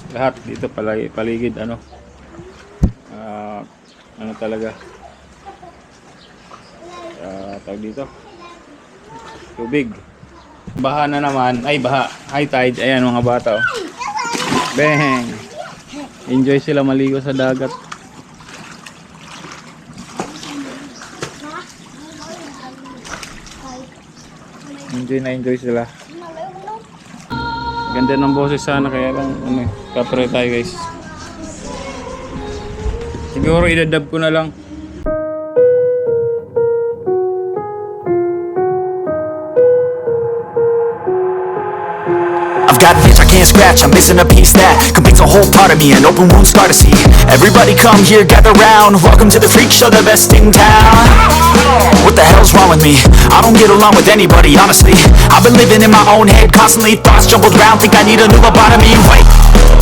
Lahat dito paligid ano. Ano talaga? Tawag dito. Tubig. Baha na naman. Ay, baha. High tide. Ayan mga bata oh. Bang! Enjoy sila maligo sa dagat. Enjoy sila. Ganda ng boses sana kaya lang ano, copyright tayo guys. Siguro idadab ko na lang. I've got an itch I can't scratch, I'm missing a piece that completes a whole part of me, an open wound scar to see. Everybody come here, gather round, welcome to the freak show, the best in town. What the hell's wrong with me? I don't get along with anybody, honestly. I've been living in my own head, constantly thoughts jumbled around, think I need a new lobotomy. Wait,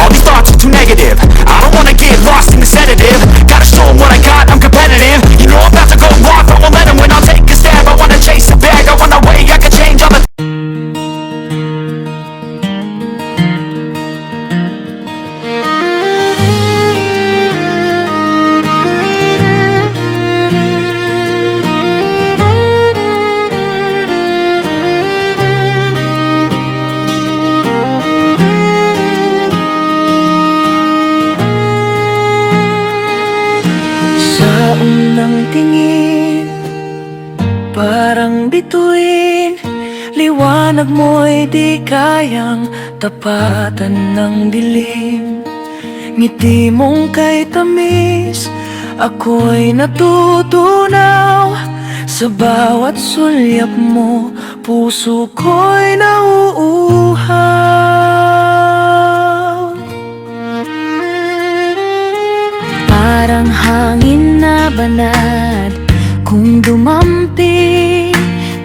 all these thoughts are too negative, I don't wanna get lost in the sedative. Gotta show 'em what I got, I'm competitive. You know I'm about to go off, I won't let 'em win, I'll take a stab. I wanna chase the bag, I wanna way I can change all the unang tingin, parang bituin. Liwanag mo'y di kayang tapatan ng dilim. Ngiti mong kay tamis, ako'y natutunaw. Sa bawat sulyap mo, puso ko'y nauuhaw. Parang hangin na banad, kung dumampi,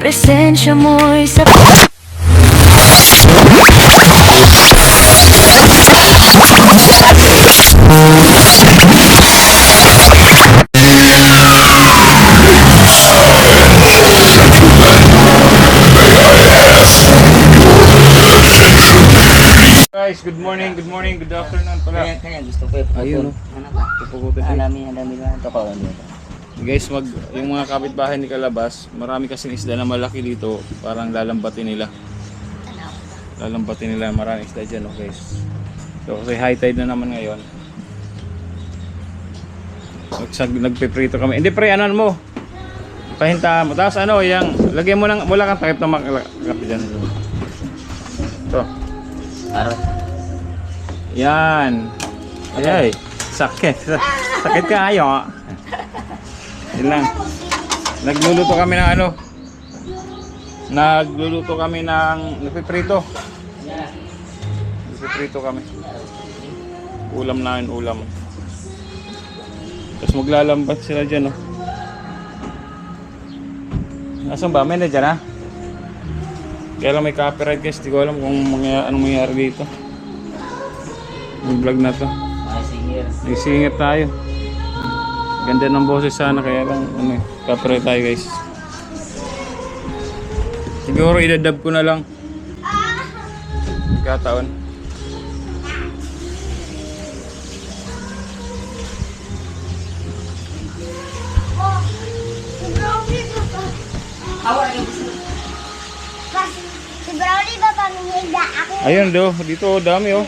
presensya mo'y sa Guys, good morning, good afternoon pala. Kanya gusto ko Ayun oh. Ano pa? Pupukutin din. Dami lang ito pa. Guys, yung mga kapitbahay ni Kalabas, marami kasing isda na malaki dito, parang lalambatin nila. Lalambatin nila, maraming isda dyan oh guys. So kasi high tide na naman ngayon. Nagpiprito kami. Hindi pre, ano mo? Pahinta mo. Tapos ano, yung lagyan mo ng mula kang takip na makakap dyan. Ito. Yan. Ay, sakit. Sakit ka ayo. Yun lang. Nagluluto kami ng ano. Nagpiprito. Nagpiprito kami. Ulam namin, ulam. Tapos maglalambat sila dyan, oh. Nasaan ba? May na dyan, ha? Kaya lang may copyright guys, di ko alam kung anong mangyayari dito. Yung vlog na to. May singer tayo. Ganda ng boses sana kaya lang ano, copyright tayo guys. Siguro idadab ko na lang. Kataon. Si Brownie ba pamihida ako? Ayun do, dito dami oh.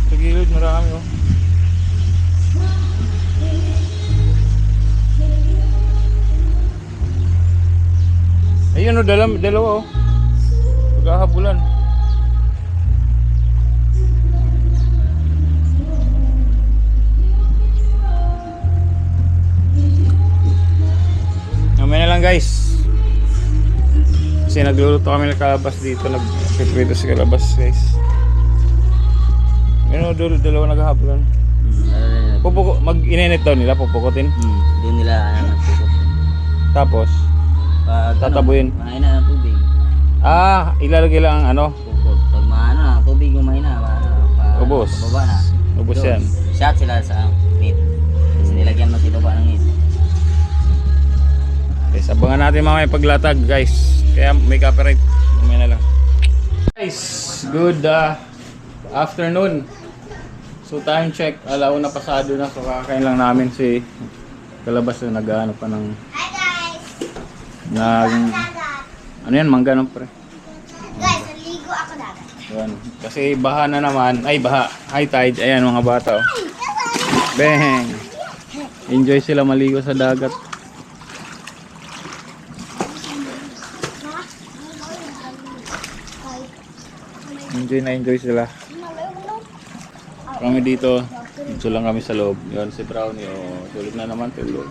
Sa gilid marami oh. Ayun oh, dalawa oh. Maghahabulan. Mamaya na lang guys. Kasi nagluluto kami ng kalabas dito, nagpiprito sa kalabas guys. Ano, dalawa naghahabulan. Mag-ininit daw nila, pupukutin. Doon nila nagpupukot. Tapos, tatabuin. Mahina ng tubig. Ilalagay lang ang ano. Pupukot. Pag maano na, tubig yung mahina. Ubos. Pababa na. Ubos Doon, yan. Shot sila sa meat. Kasi nilagyan mo sila ba ng meat. Guys, abangan natin mamaya paglatag guys. Kaya may copyright. Mamaya na lang. Guys, good afternoon. So time check, alauna pasado na. So kakain lang namin si Kalabas na nag-ano pa ng Hi guys! ano yan, mangga no pre. Guys, naligo ako dagat. Yan. Kasi baha na naman, ay baha, high tide, ayan mga bata. Oh. Bang! Enjoy sila maligo sa dagat. Enjoy sila. Kami dito lang kami sa loob. Yan si Brownie, oh, tulog na naman, tulog.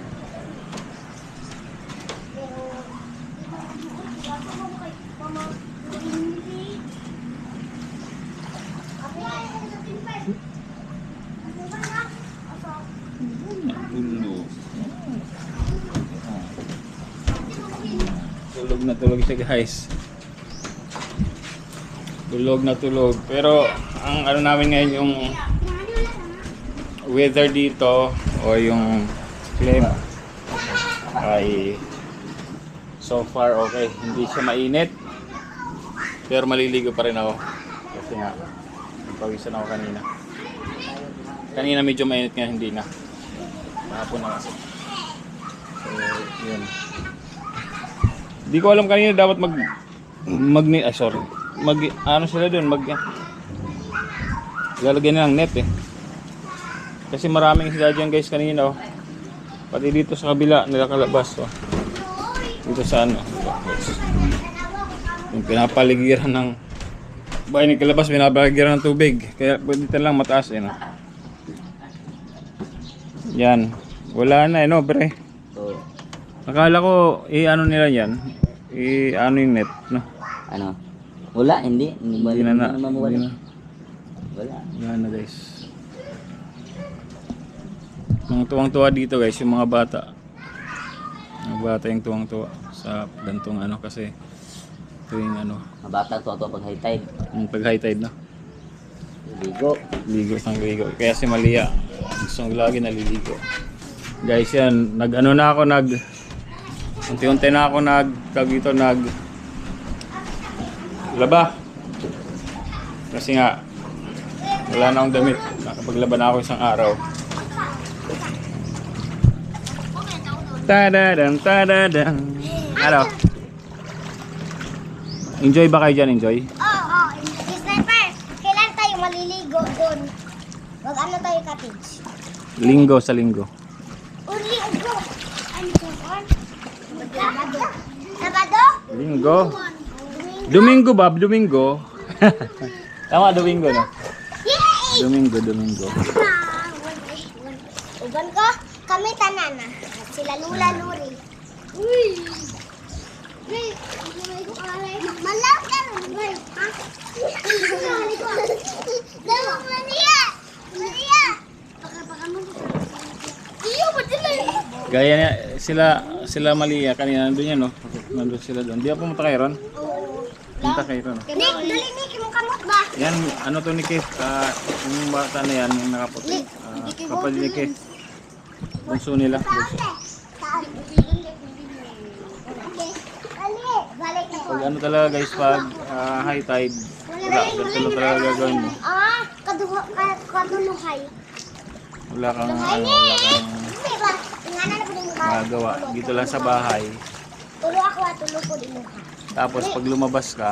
Tulog na tulog siya guys. Tulog na tulog. Pero ang ano namin ngayon yung weather dito o yung clima ay so far okay. Hindi siya mainit. Pero maliligo pa rin ako. Kasi nga pawisan ako kanina. Kanina medyo mainit nga, hindi na. Mahapon na kasi. So, yun. Hindi ko alam kanina dapat ano sila doon, lalagyan nilang net eh. Kasi maraming sila dyan guys kanina oh. Pati dito sa kabila nila Kalabas oh. Dito sa ano, yung pinapaligiran ng bahay ni Kalabas, pinapaligiran ng tubig. Kaya dito lang mataas eh no? Yan, wala na eh no pre. So, Akala ko ano nila yan, ano yung net no? ano? Wala, hindi. Hindi Hindi na. mawala. Wala. Wala na guys. Mga tuwang-tuwa dito guys, yung mga bata. Mga bata yung tuwang-tuwa sa gantong ano kasi tuwing ano, Mabata to ato pag high tide. yung pag high tide no. Ligo. Ligo sang ligo. Kaya si Malia, gusto lagi naliligo. Guys yan, nag-ano na ako, unti-unti na ako laba. Kasi nga wala na akong damit. Nakapaglaban na ako isang araw. Tadadam, tadadam. Ano? Enjoy ba kayo dyan? Enjoy? Oo, sniper, kailan tayo maliligo doon? Mag-ano tayo cottage? Linggo sa linggo. Uli, ugo! Ano ko? Sabado. Sabado? Linggo? Domingo, Bob. Domingo. Tama, Domingo no? Yay! Domingo. Uban ko, kami tanana. At sila Lula Luri. Uy! Malaw ka rin, boy. Ha? Dalawa, Maria! Maria! Iyo, ba't sila yun? Gaya niya, sila Malia kanina nandun yan no? Nandun sila doon. Di ako pumunta kayo ron? Punta kayo ron. Nick, dali Nick, yung kamot ba? Yan, ano to ni Keith? Yung bata na yan, yung nakaputi. Kapatid ni Keith. Bunso nila. Bunso. Pag ano talaga guys, pag high tide, wala, ganito na talaga gagawin mo. Kaduluhay. Wala kang Diba? Ingana na po din yung magagawa. Dito lang sa bahay. Tulo ako at tulo po din yung Tapos pag lumabas ka,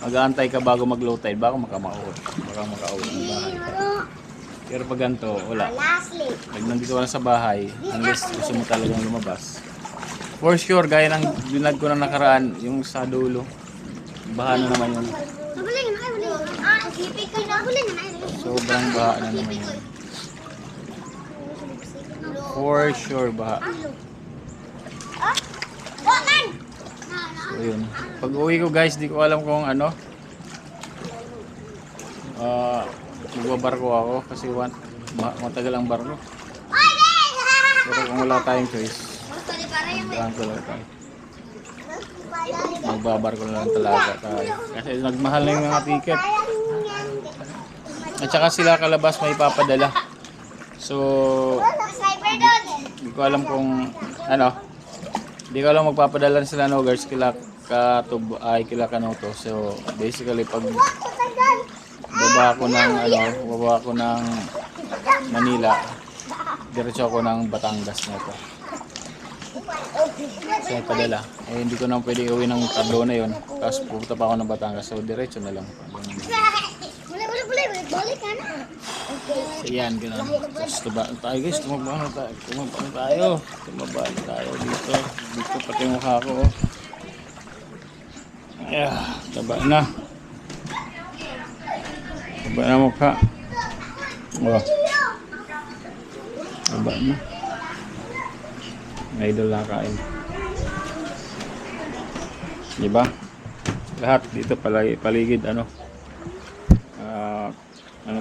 mag-aantay ka bago mag-low tide, baka makauwi ng bahay. Pero pag ganito, wala. lastly. Pag nandito ka lang sa bahay, unless gusto mo talagang lumabas. For sure, gaya ng binag ko na nakaraan, yung sa dulo, baha na naman yun. Nabuling na kayo. Sipig kayo nabuling na kayo. Sobrang baha na naman yun. For sure, baha. Wakan! So yun. Pag uwi ko guys, di ko alam kung ano. Magbabarko ako kasi matagal ang barko. Pero kung wala tayong choice, magbabarko na lang talaga tayo. Kasi nagmahal na yung mga ticket. At saka sila Kalabas may papadala. So, Sniper doon! hindi ko alam kung ano. Hindi ko alam magpapadala sila Nogers kila Kanoto. So, basically pag bababa ako ng Manila. Diretso ako ng Batangas na ito. So, padala. Eh, hindi ko na pwede gawin ng Cardona yun. Tapos pupunta pa ako ng Batangas. So, diretso na lang. Balik ka na. So, yan, gano'n. Tapos, tumabaan tayo guys. Tumabaan tayo. Tumabaan tayo dito. Dito pati yung mukha ko. Taba na. Taba na mukha. Oh. Taba na. Idol na kain. Diba? Lahat dito paligid ano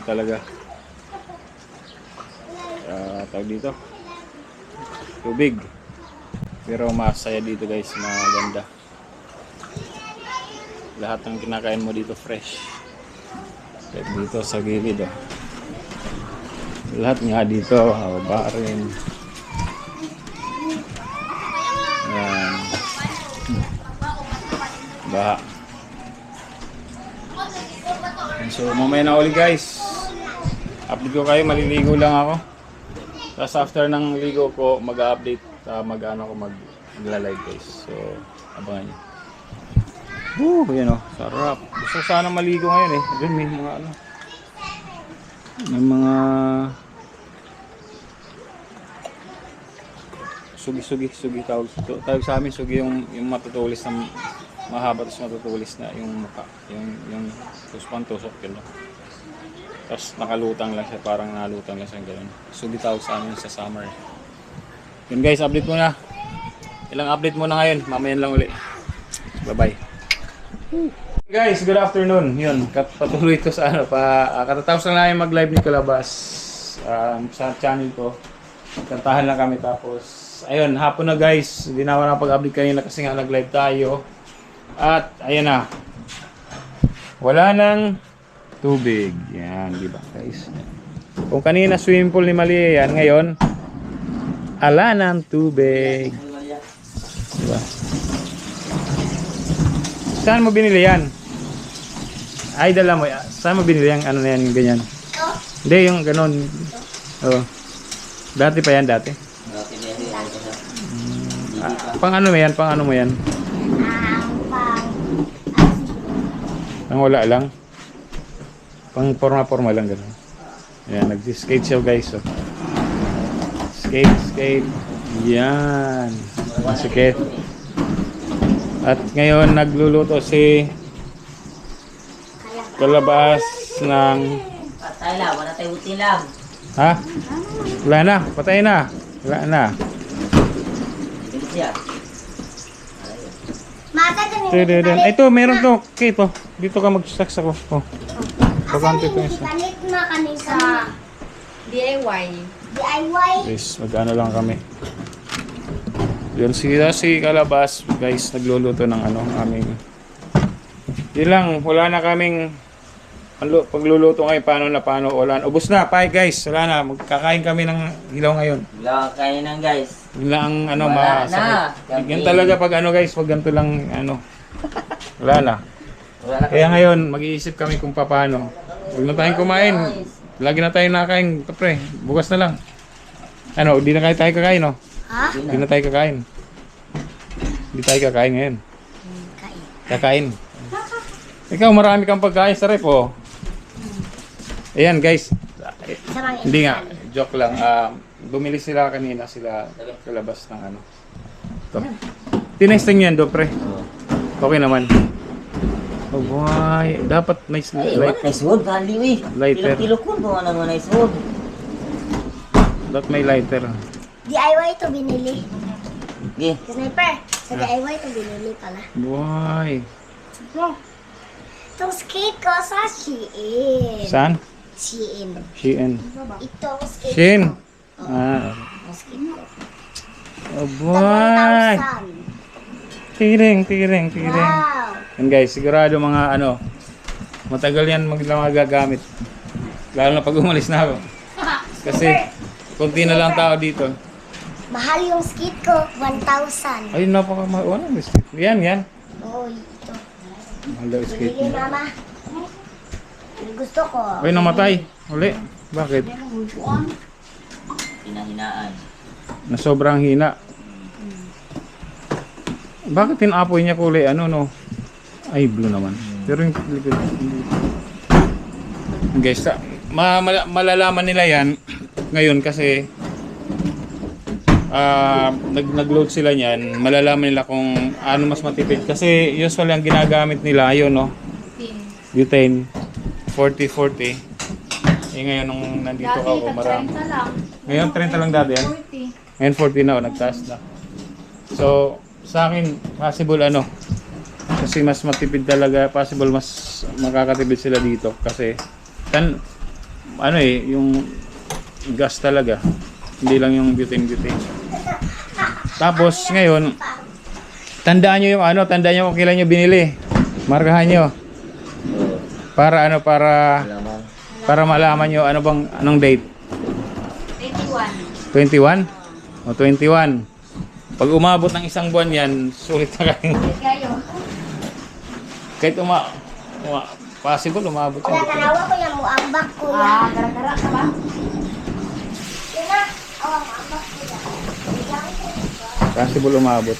talaga tawag dito tubig, pero masaya dito guys, maganda. Lahat ng kinakain mo dito fresh. Like dito sa gilid lahat nga dito barin. Ayan. Baha. So mamaya na ulit guys, update ko kayo, maliligo lang ako. Tapos after ng ligo ko, mag-update, mag-live guys. So abangan nyo. Yan sarap. Gusto ko sana maligo ngayon Doon may mga may mga sugi tawag sa amin, sugi yung matutulis na mahaba, tapos matutulis na yung mukha, yung tusok yun. Tapos nakalutang lang siya, parang nalutang lang siya gano'n. Sugi tawag sa amin sa summer. Yun guys, update muna. Ilang update muna ngayon, mamaya lang ulit. Bye bye. Guys, good afternoon. Yun, patuloy ito sa katatapos lang namin mag-live ni Kalabas sa channel ko. Kantahan lang kami, tapos ayun, hapon na guys. Hindi na ako nakapag-update kanina kasi nga nag-live tayo. At ayun na, wala nang tubig. Yan, di ba guys? Kung kanina swimming pool ni Mali yan, ngayon ala ng tubig. Diba? Saan mo binili yan? Ay, dala mo. Saan mo binili yan? Ano na yan, ganyan? Hindi, yung ganon. Dati pa yan, dati? Pang ano mo yan? Pang ano mo yan? Pang wala lang? Pang forma-forma lang gano'n. Ayan, nag-skate siya guys. Skate. Yan. Skate. At ngayon nagluluto si Kalabas ng... Patay lang, wala tayo uti lang. Ha? Wala na, patay na. Wala na. Bilis siya. Ito, meron to. Okay, ito. Dito ka mag-stacks ako. Pagkante ko isa. Panit na kami sa DIY. Guys, mag-ano lang kami. Yun si Kalabas, guys, nagluluto ng aming... Yun lang, wala na kaming pagluluto ngayon, paano, wala. Ubus na, bye guys, wala na, magkakain kami ng hilaw ngayon. Wala kain ng guys. Yun lang ang Wala masakit. na. Yan talaga pag guys, wag ganito lang, wala na. Wala na Kaya ngayon, mag-iisip kami kung paano. Huwag na tayong kumain. Lagi na tayong nakain. Pre, bukas na lang. Hindi na tayo kakain, no? Ha? Hindi na tayo kakain. Hindi tayo kakain ngayon. Kakain. Ikaw, marami kang pagkain sa ref, Ayan, guys. Hindi nga, joke lang. Bumili sila kanina, Kalabas ng Ito. Tinesting yan, pre. Okay naman. Oh boy, dapat may Nice wood, kali lighter. Kilo ko ba naman nice wood? Dapat may lighter. DIY ito binili. Okay. Sniper, sa DIY ito binili pala. Boy. Itong skate ko sa Shein. Saan? Shein. Shein. Itong skate Shein. ko. Ang skate ko. Oh boy. 1,000. Tiring. Wow. And guys, sigurado mga matagal yan magagamit. Lalo na pag umalis na ako. Kasi konti na lang tao dito. Mahal yung skate ko, 1,000. Ay, napakamahal. Yan. Oh, ito. Mahal daw skate Binili niya. mama. Gusto ko. Ay, namatay. Uli. Bakit? Pinahinaan. Na sobrang hina. Bakit tinapoy niya kulay ano no? Ay, blue naman. Pero yung likod, hindi. Guys, malalaman nila yan ngayon kasi nag-load sila niyan. Malalaman nila kung ano mas matipid. Kasi usually ang ginagamit nila yun, no? Butane. 40-40. Eh ngayon nung nandito ako, marami. Ngayon 30 lang dati yan. Ngayon 40 na, nagtaas na. So, sa akin, possible ano. Kasi mas matipid talaga, possible mas makakatipid sila dito. Kasi, ano yung gas talaga. Hindi lang yung butane. Tapos, ngayon, tandaan nyo yung ano, tandaan nyo kung kailan nyo binili. Markahan nyo. Para ano, para malaman nyo ano bang, anong date? 21? O 21. Pag umabot ng isang buwan yan, sulit na kayo. Kahit possible umabot yan. Tanawa ko yan mo, ambak ko yan. Gara-gara ka ba? Yun na. Ambak ko yan. Possible umabot.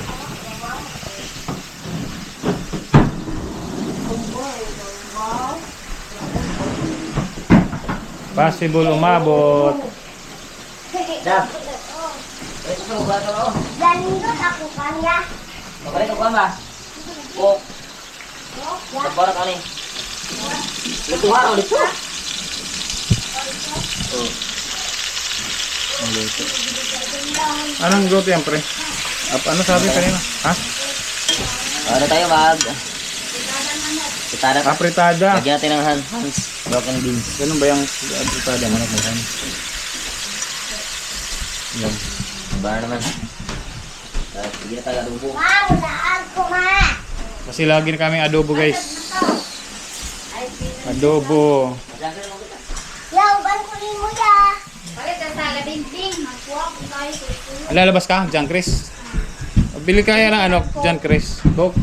Possible umabot. Dap. Ito sa ugat ko. Ganindot ako kanya. Mabalik ko ba? Kok. Sabara ka ni. Luto ha, luto. Anong luto yan, pre? Ano sabi kanina? Ha? Ano tayo mag? Pitada. Apritada. Lagyan natin ng Hans broken beans. Ganun ba yung apritada? Manok mo yan? Yan. Bar naman. Sige na tayo adobo. Ma, unaan ko ma. Kasi lagi na kaming adobo, guys. Adobo. Yaw, ban ko rin mo ya. Bakit ang taga ding-ding? Magkuha ko tayo. Lalabas ka, John Chris? Bili kaya ng ano, John Chris? Coke?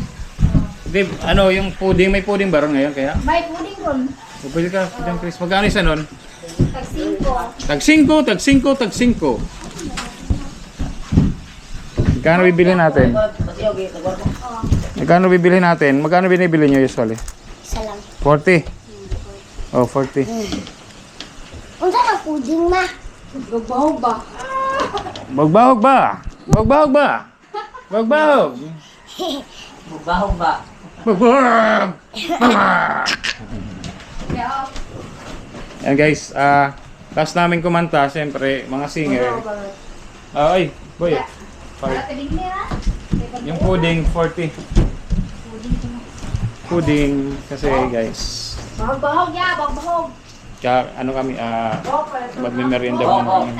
Hindi, ano, yung pudding, may pudding ba ron ngayon kaya? May pudding ron. Bili ka, John Chris. Magkano isa nun? Tag-5. Tag 5. Magkano bibili natin? Magkano bibili natin? Magkano binibili nyo usually? Isa lang. 40? Oh, 40. Unsa ang puding ma? Bagbahog ba? Magbahog ba? Magbahog ba? Magbahog! Magbahog ba? Magbahog! Magbahog! Yan guys, last namin kumanta, siyempre, mga singer. Ay, boy. Yung pudding, 40. Pudding, kasi guys, Bagbahog ya, bagbahog. kaya ano kami, magme-merienda muna kami.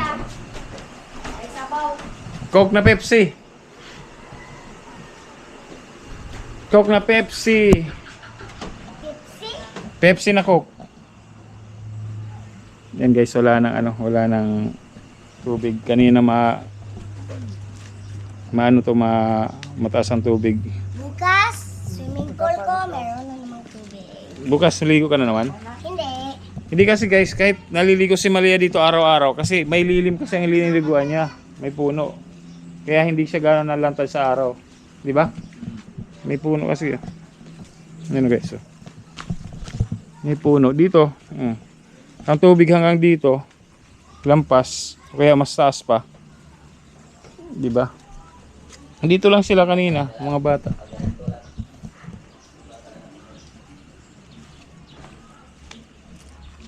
Ay sabaw. Coke na Pepsi. Coke na Pepsi. Pepsi? Pepsi na Coke. Yan guys, wala nang tubig. Kanina mataas ang tubig. Bukas, swimming pool ko, meron na namang tubig. Bukas naligo ka na naman? Hindi. Hindi kasi guys, kahit naliligo si Malia dito araw-araw kasi may lilim kasi ang liniliguan niya. May puno. Kaya hindi siya gano'n nalantad sa araw. Di ba? May puno kasi. Ano guys? Oh. May puno. Dito. Ang tubig hanggang dito. Lampas. Kaya mas taas pa. Di ba? Dito lang sila kanina, mga bata.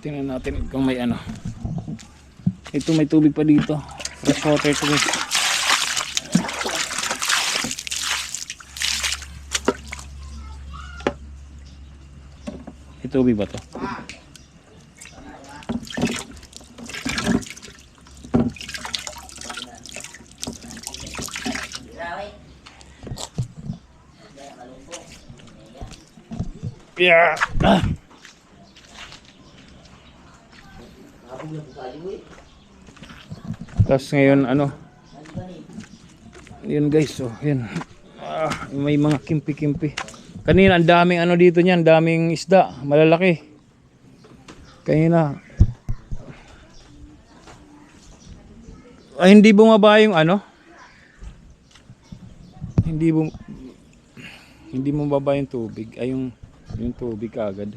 Tingnan natin kung may ano. Ito may tubig pa dito. Fresh water ito guys. May tubig ba to? Yeah. Tapos ngayon ano, yun guys, oh yun, may mga kimpi-kimpi. Kanina ang daming ano dito niyan, daming isda, malalaki. Kanina. Ay, hindi bumaba yung ano? Hindi bumaba yung tubig. Ay, yung tubig agad.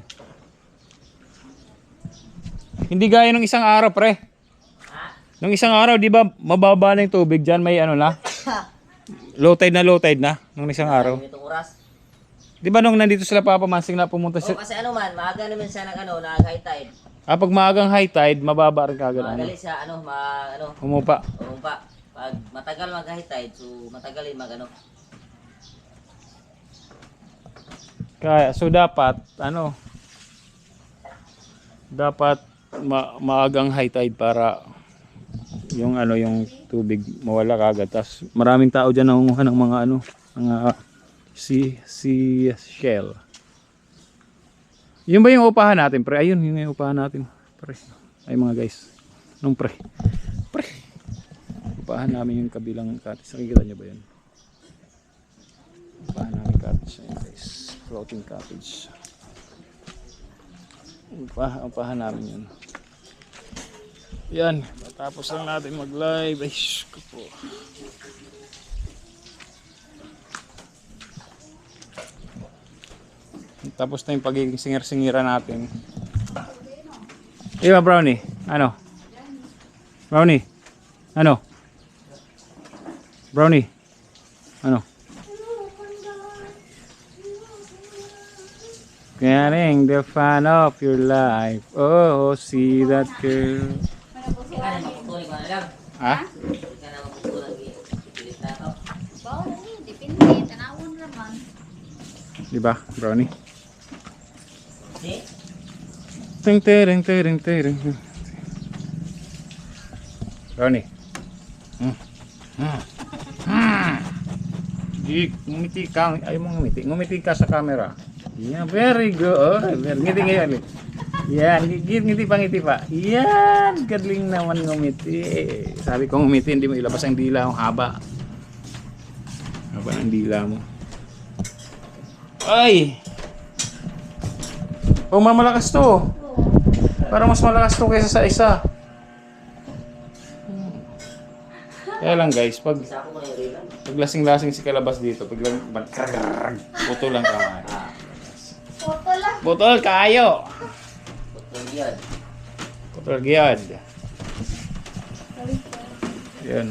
Hindi gaya nung isang araw, pre. Nung isang araw, di ba mababa na yung tubig dyan? May ano na? Low tide na nung isang araw. Itong oras. Di ba nung nandito sila Papa Mansing na pumunta Oh, siya? kasi ano man, maaga naman siya ng high tide. Pag maagang high tide, mababa rin kagad. Madali siya, Umupa. umumpa. Pag matagal mag-high tide, so matagal din Kaya, so dapat maagang high tide para yung tubig mawala kagad. Tas maraming tao diyan nangunguha ng mga mga shell. Yun ba yung upahan natin, pre? Ayun, yun yung upahan natin, pre. Ay mga guys. Nung pre. Upahan namin yung kabilang cottage. Nakikita niyo ba yun? Upahan namin cottage. Ayun guys. Floating cottage. Upahan namin yun. Yan. Tapos lang natin mag-live. Ay, ko po. Tapos na yung pagiging singer-singira natin. Iba, Brownie? Ano? Brownie? Ano? Brownie? Ano? Getting the fun of your life. Oh, see that girl. Hindi ka na maputulig mo na lang. Ha? Hindi ka na maputulig. Pilit na ito. Bawal na yun. Depende. Tanawon naman. Diba, Brownie? See? Ting ting ting ting. Brownie. Ngumiti ka. Ayaw mo ngumiti. Ngumiti ka sa camera. Yeah, very good. Ngiti ngayon. Yan, ngiti pa. Yan, galing naman ngumiti. Sabi ko ngumiti, hindi mo ilabas ang dila mo. Haba ng dila mo. Ay! Oh, malakas to. Parang mas malakas to kaysa sa isa. Kaya lang guys, pag lasing-lasing si Kalabas dito, biglang puto lang kamay. Photo lang. Putol kayo. Putol yan. Putol giyad. Yan.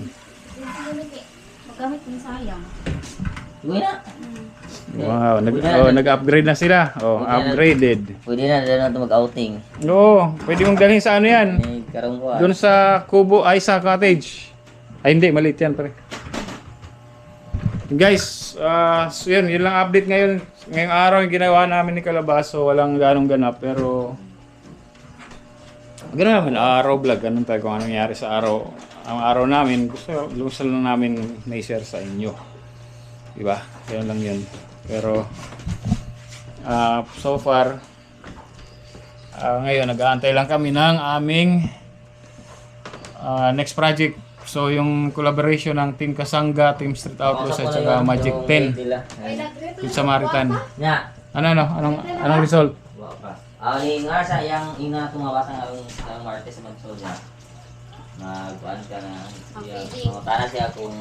Magamit mo sayang. Uwi na. Wow, nag-upgrade na sila. Oh, upgraded. Pwede na natin mag-outing. Oo, pwede mong dalhin sa ano yan. May karong ko. Doon sa Kubo, ay sa cottage. Ay hindi, maliit yan pare. Guys, so yun lang update ngayon. Ngayong araw yung ginawa namin ni Kalabas, so walang ganong ganap. Pero, gano'n naman, araw vlog. Ganun tayo kung anong nangyari sa araw. Ang araw namin, gusto lang namin na-share sa inyo. Diba? Ganun lang yun. Pero, so far, ngayon, nag-aantay lang kami ng aming next project. So, yung collaboration ng Team Kasangga, Team Street Outlaws, at saka Magic 10. Team Samaritan. Nya. Anong result? Ni nga sa yang ina tumawasa ng Martes sa Magsol niya. Magkuan ka na. Mangutana siya kung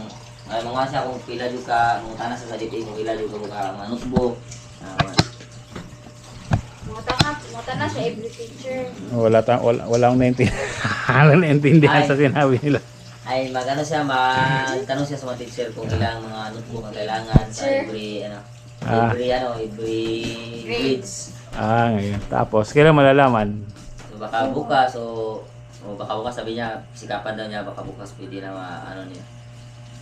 mga siya kung pila jud ka, mangutana sa DP kung pila jud ka mga notebook. Mata na siya every teacher. Wala akong naintindihan sa sinabi nila. Ay magano siya, magtanong siya sa mga teacher kung ilang mga notebook ang kailangan sa every grades. Ngayon. Tapos, kailan malalaman? So baka bukas sabi niya, sikapan daw niya baka bukas pwede na niya.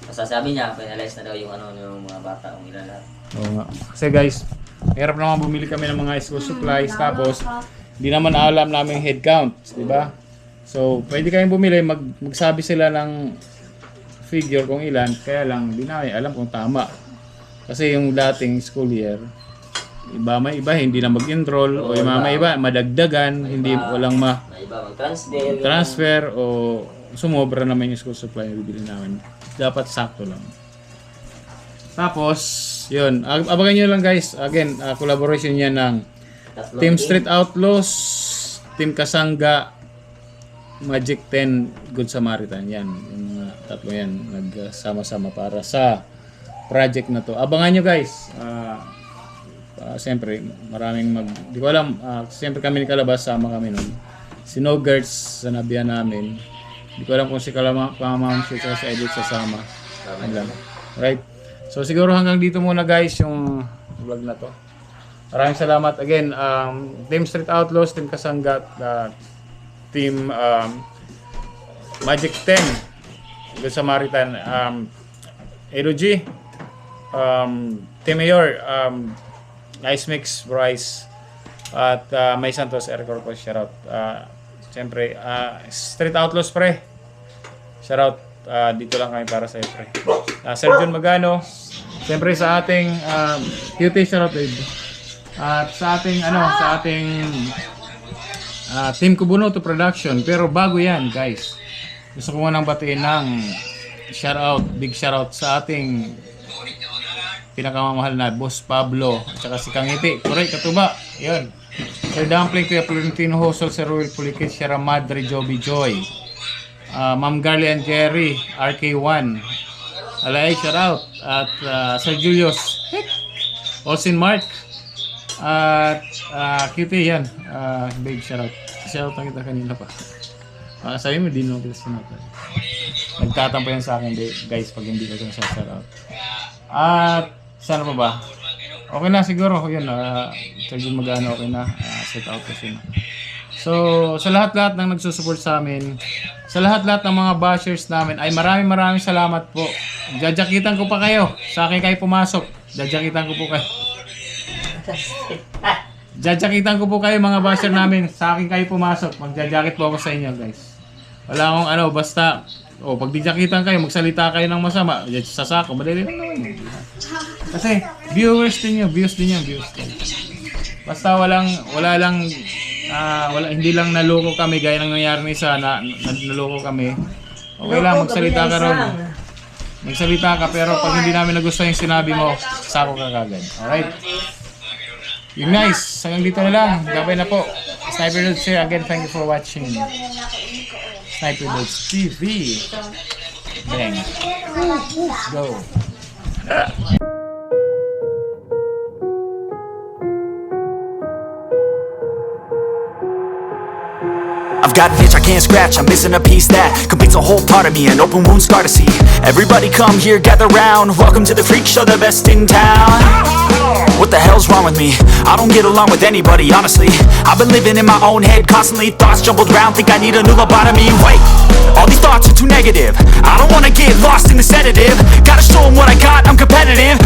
Basta sabi niya, finalize na daw yung yung mga bata kung ilan lahat. Oo nga. Kasi guys, hirap naman bumili kami ng mga school supplies, tapos di naman alam namin yung head count, di ba? So, pwede kayong bumili, magsabi sila ng figure kung ilan, kaya lang di namin alam kung tama. Kasi yung dating school year, may iba hindi na mag-enroll, o yung may iba madagdagan, hindi walang transfer o sumobra naman yung school supply na bibili namin. Dapat sakto lang. Tapos, yun. Abangan nyo lang guys. Again, collaboration yan ng Team Street Outlaws, Team Kasangga, Magic 10, Good Samaritan. Yan, yung mga tatlo yan, nagsama-sama para sa project na to. Abangan nyo guys. Siyempre, maraming di ko alam, siyempre kami ni Kalabas, sama kami nun. Si No Gertz, sanabihan namin. Di ko alam kung si Kamam siya sa edit sasama. Right? So siguro hanggang dito muna guys yung vlog na to. Maraming salamat again. Team Street Outlaws, Team Kasangga, Team Magic 10, Good Samaritan, Edo G, Team Mayor, Nice Mix, Bryce, at May Santos, Eric Corpus, shoutout. Siyempre, Street Outlaws pre, shoutout. Dito lang kami para sa iyo pre. Sir John Magano, siyempre sa ating QT, shoutout babe. At sa ating Team Kubunoto Production. Pero bago yan guys, gusto ko munang batiin ng shoutout, big shoutout sa ating pinakamamahal na Boss Pablo at saka si Kangiti, Correct, Katuba, yun. Sir Dumpling, Kuya Florentino Hosol, Sir Ruel Pulikit, Sierra Madre, Joby Joy, Ma'am Garly and Jerry, RK1, Alay, shoutout. At Sir Julius, Olsin Mark, at QT yan, big shoutout. Shoutout na kita kanina pa. Sabi mo, di naman kita sinoutout. Nagtatampo yan sa akin guys pag hindi ko sa shoutout. At sana pa ba? Okay na siguro, yun, Sir Jun Magano, okay na, set out ko siya. So, sa lahat-lahat ng nagsusupport sa amin, sa lahat-lahat ng mga bashers namin, ay maraming salamat po. Jajakitan ko pa kayo, sa akin kayo pumasok. Jajakitan ko po kayo. Jajakitan ko po kayo mga basher namin, sa akin kayo pumasok. Magjajakit po ako sa inyo guys. Wala akong basta, pag dijakitan kayo, magsalita kayo ng masama, sa sako, madali lang naman. Kasi, views din yun. Basta hindi lang naloko kami, gaya ng nangyari ng isa, naloko kami. Okay lang, magsalita ka ron. Magsalita ka, pero pag hindi namin nagustuhan yung sinabi mo, sako ka kagad. Alright? Yung nice, hanggang dito na lang. Gabay na po. Sniper Dudes here. Again, thank you for watching Sniper Dudes TV. Bang. Let's go. I've got an itch I can't scratch, I'm missing a piece that completes a whole part of me, an open wound scar to see. Everybody come here, gather round, welcome to the freak show, the best in town. What the hell's wrong with me? I don't get along with anybody, honestly. I've been living in my own head constantly, thoughts jumbled round, think I need a new lobotomy. Wait, all these thoughts are too negative, I don't wanna get lost in the sedative. Gotta show 'em what I got, I'm competitive.